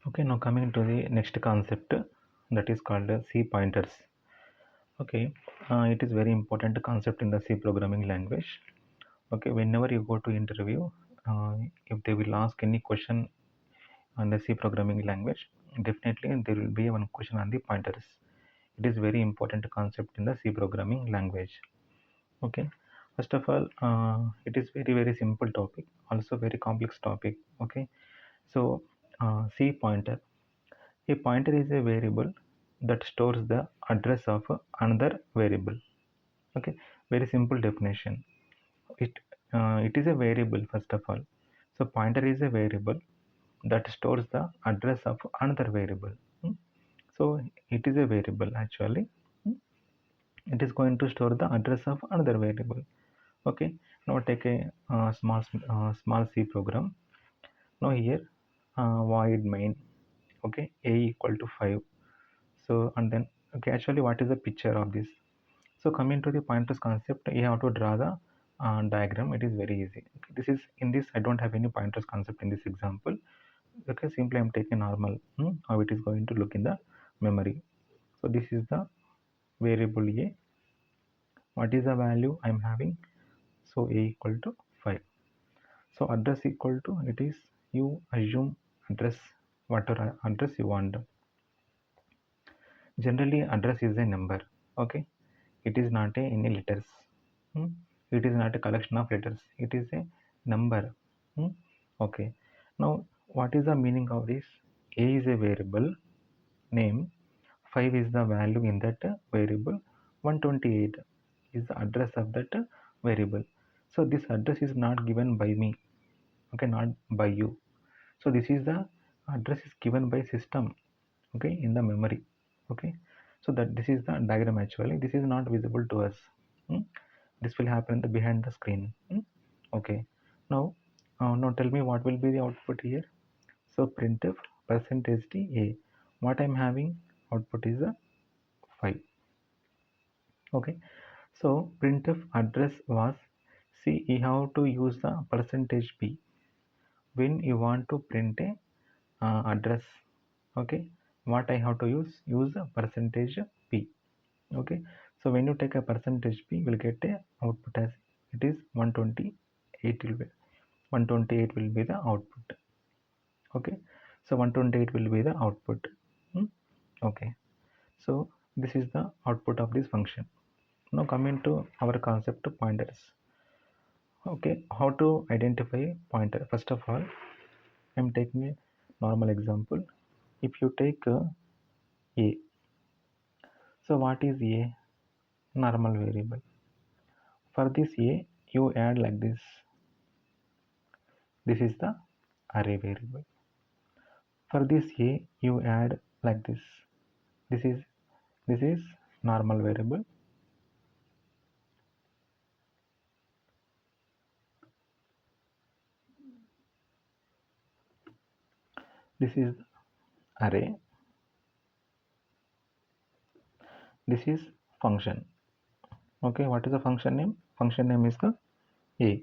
Okay, now coming to the next concept, that is called C pointers. Okay, it is very important concept in the C programming language. Okay, whenever you go to interview, if they will ask any question on the C programming language, definitely there will be one question on the pointers. It is very important concept in the C programming language. Okay, first of all, it is very simple topic, also very complex topic. Okay, so C pointer. A pointer is a variable that stores the address of another variable. Okay, very simple definition. It is a variable first of all. So pointer is a variable that stores the address of another variable. Hmm. So it is a variable actually. Hmm. It is going to store the address of another variable. Okay. Now take a small C program. Now here void main. Okay, a equal to 5. So and then okay, actually what is the picture of this? So coming to the pointers concept, you have to draw the diagram. It is very easy. Okay, this is in this I don't have any pointers concept in this example. Okay, simply I'm taking normal how it is going to look in the memory. So this is the variable a. What is the value I'm having? So a equal to 5. So address equal to, it is, you assume address, whatever address you want. Generally address is a number. Okay, it is not a any letters. Hmm? It is not a collection of letters, it is a number. Hmm? Okay, now what is the meaning of this? A is a variable name, 5 is the value in that variable, 128 is the address of that variable. So this address is not given by me, okay, not by you. So this is the address is given by system, okay, in the memory. Okay, so that this is the diagram. Actually this is not visible to us. Hmm? This will happen the behind the screen. Hmm? Okay, now now tell me what will be the output here. So printf percentage d a, what I'm having output is a 5. Okay, so printf address was, see, you have to use the percentage p when you want to print a address. Okay, what I have to use a percentage p. Okay, so when you take a percentage p, you will get a output as it is 128 will be 128 will be the output. Okay, so 128 will be the output. Hmm? Okay, so this is the output of this function. Now coming to our concept of pointers. Okay, how to identify pointer? First of all, I'm taking a normal example. If you take a, so what is a? Normal variable. For this a, you add like this. This is the array variable. For this a, you add like this. This is normal variable. This is array. This is function. Okay, what is the function name? Function name is the a.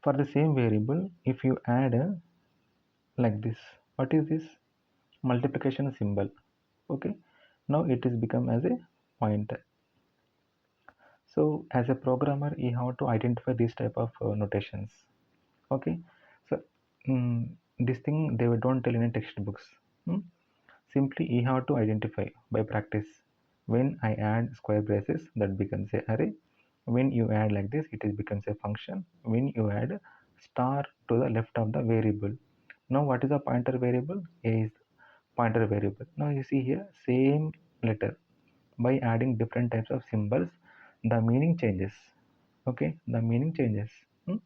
For the same variable, if you add like this, what is this? Multiplication symbol. Okay, now it is become as a pointer. So as a programmer, you have to identify these type of notations. Okay, so this thing they don't tell in textbooks. Hmm? Simply you have to identify by practice. When I add square braces, that becomes a array. When you add like this, it is becomes a function. When you add star to the left of the variable, now what is the pointer variable? A is pointer variable. Now you see here same letter, by adding different types of symbols, the meaning changes. Okay, the meaning changes. Hmm?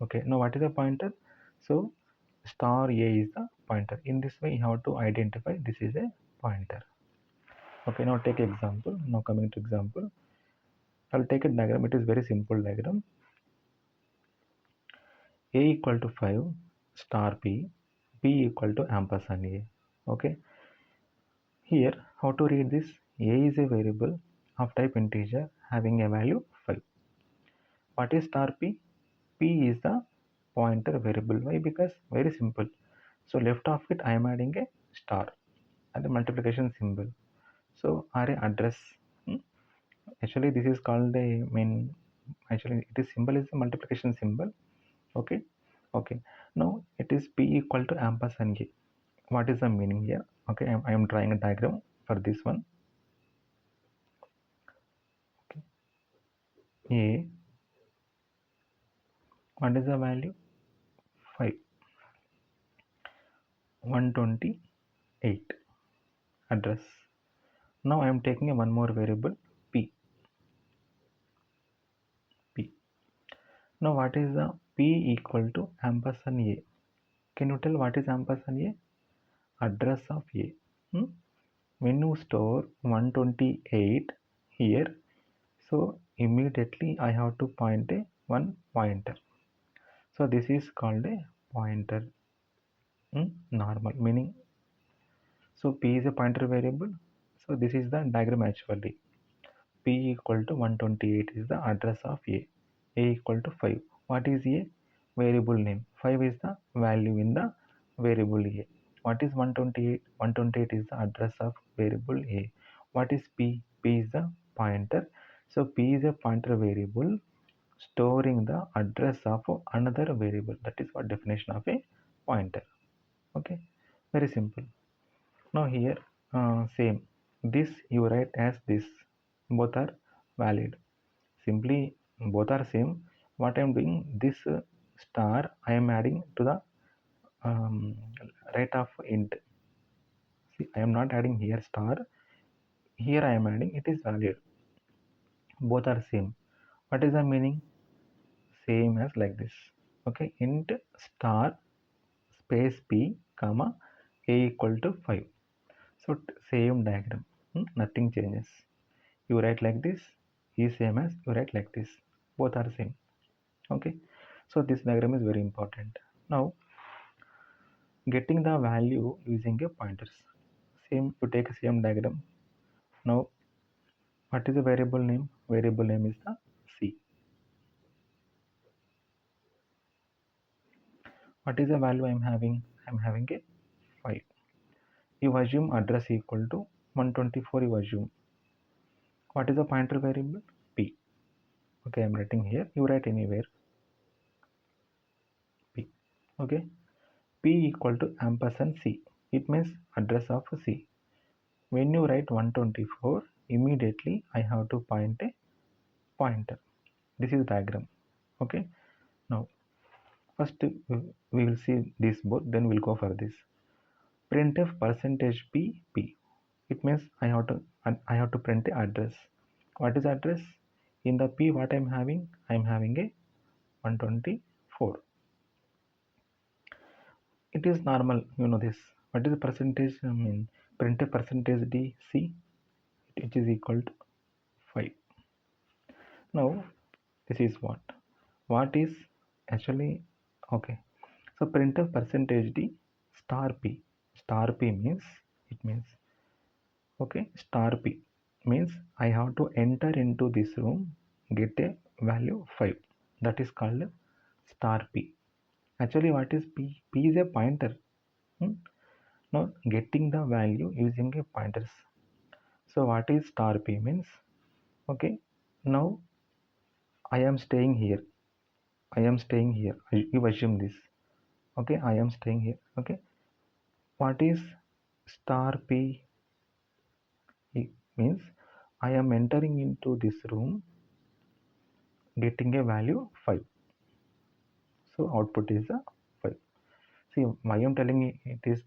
Okay, now what is a pointer? So star a is the pointer. In this way you have to identify this is a pointer. Okay, now take example. Now coming to example, I'll take a diagram. It is very simple diagram. A equal to 5 star p, p equal to ampersand a. Okay, here how to read this? A is a variable of type integer having a value 5. What is star p? P is the pointer variable. Why? Because very simple. So left of it I am adding a star and the multiplication symbol. So array address. hmm, Actually this is called a main. Actually it is symbol is a multiplication symbol. Okay. Okay. Now it is p equal to ampersand a. What is the meaning here? Okay, I am drawing a diagram for this one. A, what is the value? 5, 128 address. Now I am taking a one more variable p. P. Now what is the p equal to ampersand a? Can you tell what is ampersand a? Address of a. Hmm? When you store 128 here, so immediately I have to point a one pointer. So this is called a pointer. Normal meaning. So p is a pointer variable. So this is the diagram actually. P equal to 128 is the address of A. A equal to 5. What is A? Variable name. 5 is the value in the variable A. What is 128? 128 is the address of variable A. What is P? P is the pointer. So P is a pointer variable storing the address of another variable. That is what definition of a pointer. Okay, very simple. Now here same, this you write as this, both are valid. Simply both are same. What I am doing, this star I am adding to the um, right of int. See, I am not adding here star, here I am adding, it is valid. Both are same. What is the meaning? Same as like this. Okay, int star space p comma a equal to 5. So same diagram. Nothing changes. You write like this is same as you write like this. Both are same. Okay. So this diagram is very important. Now getting the value using a pointers. Same, you take same diagram. Now what is the variable name? Variable name is the C. What is the value I am having? I am having a 5. You assume address equal to 124. You assume. What is the pointer variable? P. Okay, I am writing here. You write anywhere. P. Okay. P equal to ampersand C. It means address of C. When you write 124, immediately I have to point a pointer. This is diagram. Okay. Now first we will see this both, then we'll go for this. Printf percentage p p. It means I have to print the address. What is address? In the p what I'm having? I'm having a 124. It is normal, you know this. What is the percentage? I mean printf percentage d c, which is equal to 5. Now this is what is actually okay. So printf percentage d star p means, it means okay, star p means I have to enter into this room, get a value 5. That is called star p. Actually what is p? P is a pointer. hmm? Now getting the value using a pointers. So what is star p means? Okay, now I am staying here. I am staying here. You assume this. Okay, I am staying here. Okay, what is star p? It means I am entering into this room, getting a value 5. So output is a 5. See why I am telling it is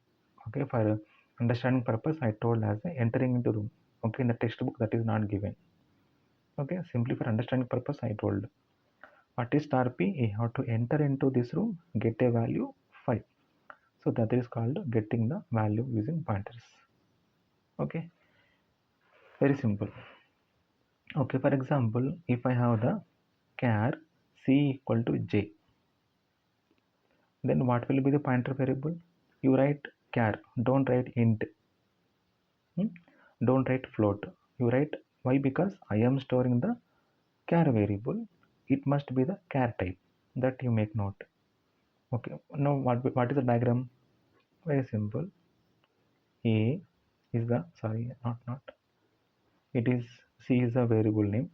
okay for understanding purpose. I told as a entering into room. Okay, in the textbook that is not given. Okay, simply for understanding purpose I told. What is star p? You have to enter into this room, get a value 5. So that is called getting the value using pointers. Okay, very simple. Okay, for example, if I have the char c equal to j, then what will be the pointer variable? You write char, don't write int, hmm? Don't write float. You write why? Because I am storing the char variable. It must be the char type. That you make note. Okay. Now what is the diagram? Very simple. A is the, sorry, not. It is, C is a variable name.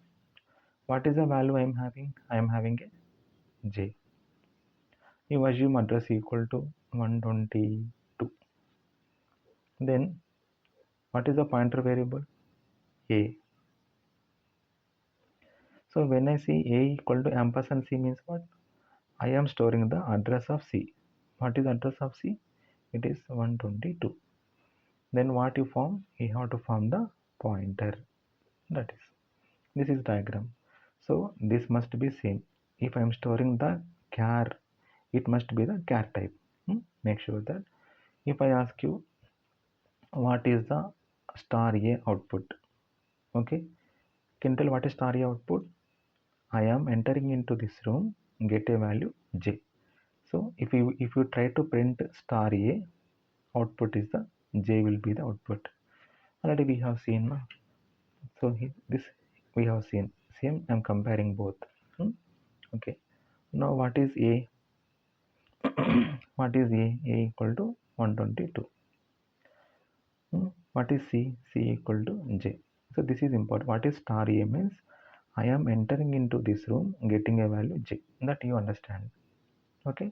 What is the value I am having? I am having a J. You assume address equal to 122. Then what is the pointer variable? A. So when I see A equal to ampersand C means what? I am storing the address of C. What is address of C? It is 122. Then what you form? You have to form the pointer. That is, this is diagram. So this must be same. If I am storing the char, it must be the char type. Make sure that if I ask you what is the star A output, okay, can you tell what is star A output? I am entering into this room, get a value J. So if you try to print star A, output is the J will be the output. Already we have seen now. So this we have seen. Same, I'm comparing both. Okay. Now what is A? What is A? A equal to 122. What is C? C equal to J. So this is important. What is star A means? I am entering into this room, getting a value J. That you understand. Okay.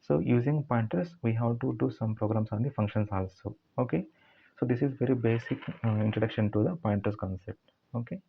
So using pointers, we have to do some programs on the functions also. Okay. So this is very basic introduction to the pointers concept. Okay.